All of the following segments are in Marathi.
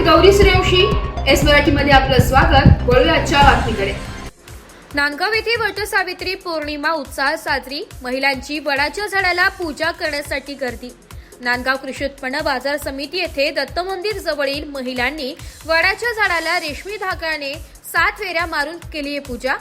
गौरी सूर्यवंशी, एस मराठीमध्ये आपलं स्वागत। वळूया आजच्या बातमीकडे। नांदगाव येथे वटसावित्री पौर्णिमा उत्साह साजरी। महिलांची वडाच्या झाडाला पूजा करण्यासाठी गर्दी। नांदगाव कृषी उत्पन्न बाजार समिती येथे दत्त मंदिर जवळील महिलांनी वडाच्या झाडाला रेशमी धाग्याने 7 फेऱ्या मारून केली आहे पूजा।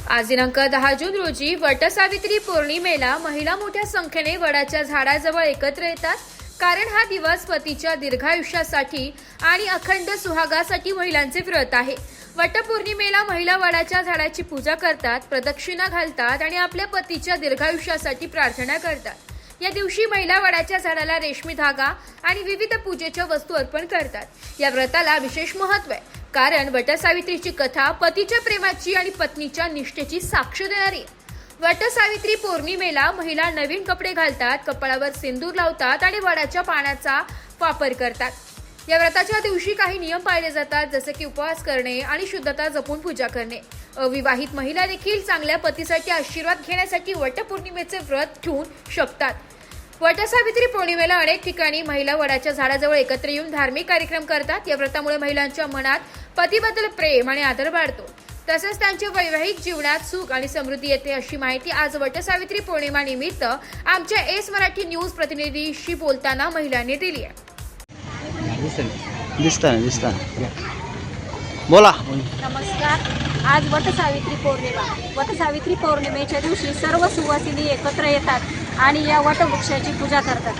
आज दिनांक 10 जून रोजी वटसावित्री पौर्णिमेला महिला मोठ्या संख्येने वडाच्या झाडाजवळ एकत्र येतात, कारण हा दिवस पतीच्या दीर्घायुष्यासाठी आणि अखंड सुहागासाठी महिलांचे व्रत आहे। वटपौर्णिमेला महिला वडाच्या झाडाची पूजा करतात, प्रदक्षिणा घालतात आणि आपल्या पतीच्या दीर्घायुष्यासाठी प्रार्थना करतात। या दिवशी महिला वडाच्या झाडाला रेशमी धागा आणि विविध पूजेच्या वस्तू अर्पण करतात। या व्रताला विशेष महत्त्व आहे, कारण वटसावित्रीची कथा पतीच्या प्रेमाची आणि पत्नीच्या निष्ठेची साक्ष देणारी आहे। वटसावित्री पौर्णिमेला महिला नवीन कपडे घालतात, कपाळावर सिंदूर लावतात आणि वडाच्या पानाचा वापर करतात। या व्रताच्या दिवशी काही नियम पाळले जातात, जसे की उपवास करणे आणि शुद्धता जपून पूजा करणे। अविवाहित महिला देखील चांगल्या पतीसाठी आशीर्वाद घेण्यासाठी वटपौर्णिमेचे व्रत ठेवू शकतात। वटसावित्री पौर्णिमेला अनेक ठिकाणी महिला वडाच्या झाडाजवळ एकत्र येऊन धार्मिक कार्यक्रम करतात। या व्रतामुळे महिलांच्या मनात पतीबद्दल प्रेम आणि आदर वाढतो, तसेच त्यांच्या वैवाहिक जीवनात सुख आणि समृद्धी येते, अशी माहिती आज वटसावित्री पौर्णिमा निमित्त आमच्या एस मराठी न्यूज प्रतिनिधीशी बोलताना महिलांनी दिली आहे। दिसता बोला। नमस्कार। आज वटसावित्री पौर्णिमा। वटसावित्री पौर्णिमेच्या दिवशी सर्व सुवासिनी एकत्र येतात आणि या वटवृक्षाची पूजा करतात।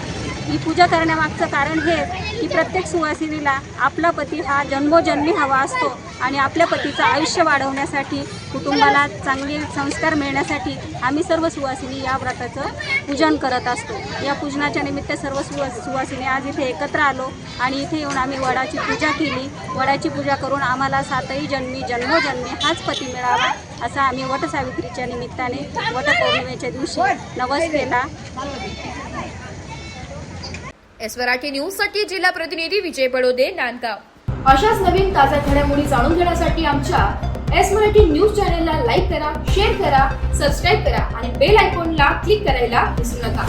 ही पूजा करण्यामागचं कारण हे की प्रत्येक सुवासिनीला आपला पती हा जन्मोजन्मी हवा असतो आणि आपल्या पतीचं आयुष्य वाढवण्यासाठी, कुटुंबाला चांगले संस्कार मिळण्यासाठी आम्ही सर्व सुवासिनी या व्रताचं पूजन करत असतो। या पूजनाच्या निमित्त सर्व सुवासिनी आज इथे एकत्र आलो आणि इथे येऊन आम्ही वडाची पूजा केली। वडाची पूजा करून आम्हाला 7ही जन्मी जन्मोजन्मी हाच पती मिळावा असं आम्ही वटसावित्रीच्या निमित्ताने वटपौर्णिमेच्या दिवशी नवस केला। एस मराठी न्यूज साठी जिल्हा प्रतिनिधी विजय बडोदे, नांदगाव। अशाच नवीन ताज्या घडामोडी जाणून घेण्यासाठी आमच्या एस मराठी न्यूज चॅनलला लाईक करा, शेअर करा, सबस्क्राईब करा आणि बेल आयकॉनला क्लिक करायला विसरू नका।